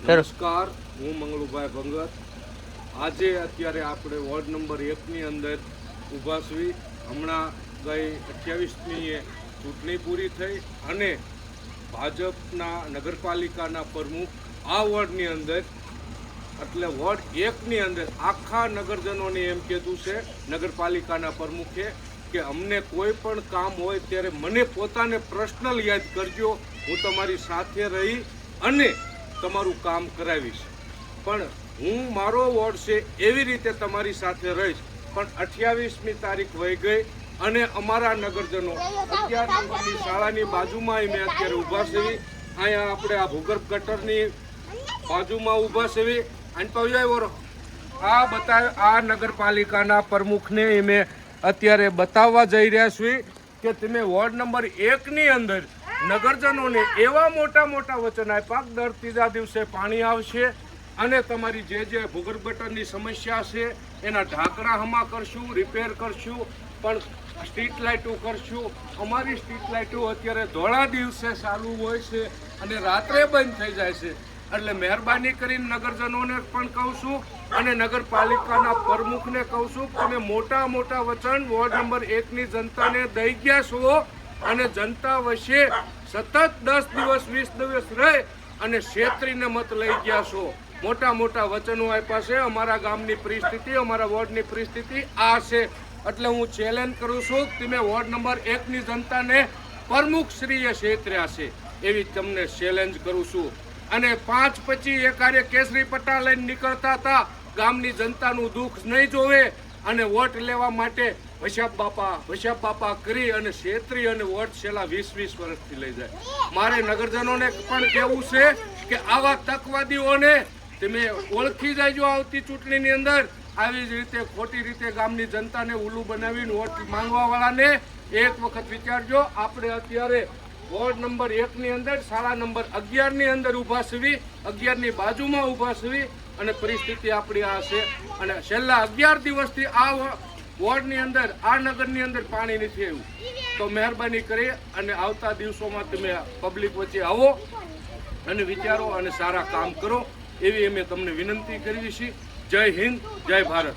નમસ્કાર, હું મંગળુભાઈ ભંગત. આજે અત્યારે આપણે વોર્ડ નંબર 1ની અંદર ઊભા છીએ. હમણાં ગઈ 28મીએ ચૂંટણી પૂરી થઈ અને ભાજપના નગરપાલિકાના પ્રમુખ આ વોર્ડની અંદર એટલે વોર્ડ 1ની અંદર આખા નગરજનોને એમ કીધું છે નગરપાલિકાના પ્રમુખે કે અમને કોઈ પણ કામ હોય ત્યારે મને પોતાને પર્સનલ યાદ કરજો, હું તમારી સાથે રહી અને તમારું કામ કરાવીશ. પણ હું મારો વોર્ડ છે એવી રીતે તમારી સાથે રહીશ. પણ 28મી તારીખ વહી ગઈ અને અમારા નગરજનો અત્યારની શાળાની બાજુમાં મેં અત્યારે ઊભા છે. અહીંયા આપણે આ ભૂગર્ભ ગટરની બાજુમાં ઊભા છે. આ આ નગરપાલિકાના પ્રમુખને મેં અત્યારે બતાવવા જઈ રહ્યા છીએ કે તમે વોર્ડ નંબર 1ની અંદર નગરજનોને એવા મોટા મોટા વચન આપ્યા કે દર ત્રીજા દિવસે પાણી આવશે અને તમારી જે ભૂગર્ભ ગટરની સમસ્યા છે એના ઢાંકણા હમા કરશું, રિપેર કરશું, પણ સ્ટ્રીટ લાઇટો કરશું. અમારી સ્ટ્રીટ લાઇટો અત્યારે ધોળા દિવસે ચાલુ હોય છે અને રાત્રે બંધ થઈ જાય છે. એટલે મહેરબાની કરીને નગરજનોને પણ કહું છું અને નગરપાલિકાના પ્રમુખને કહું છું કે તમે મોટા મોટા વચન વોર્ડ નંબર 1ની જનતાને દઈ ગયા છો અને જનતા વચ્ચે સતત 10 દિવસ 20 દિવસ રહી અને છેતરીને મત લઈ ગયા છો. મોટા મોટા વચનો આપ્યા છે. અમારા ગામની પરિસ્થિતિ, અમારા વોર્ડની પરિસ્થિતિ આ છે. એટલે હું ચેલેન્જ કરું છું કે તમે વોર્ડ નંબર 1ની જનતાને પ્રમુખશ્રીએ છેતર્યા છે એવી તમને ચેલેન્જ કરું છું. અને 5 પછી એકારે કેસરી પટ્ટા લઈને નીકળતા હતા. ગામની જનતાનું દુઃખ નહીં જોવે અને વોટ લેવા માટે વૈશાખ બાપા કરી અને છેતરી અને વોટ છેલ્લા 20 વર્ષથી લઈ જાય. મારે નગરજનોને પણ કહેવું છે કે આવા તકવાદીઓને તમે ઓળખી જાયજો. આવતી ચૂંટણીની અંદર આવી જ રીતે ખોટી રીતે ગામની જનતાને ઉલ્લુ બનાવીને વોટ માંગવાવાળાને એક વખત વિચારજો. આપણે અત્યારે વોર્ડ નંબર 1ની અંદર શાળા નંબર 11ની અંદર ઊભા છીએ, 11ની બાજુમાં ઊભા છીએ અને પરિસ્થિતિ આપણી આ છે. અને છેલ્લા 11 દિવસથી આ વોર્ડની અંદર, આ નગરની અંદર પાણી નથી આવ્યું. તો મહેરબાની કરી અને આવતા દિવસોમાં તમે પબ્લિક વચ્ચે આવો અને વિચારો અને સારા કામ કરો એવી અમે તમને વિનંતી કરવી છીએ. જય હિન્દ, જય ભારત.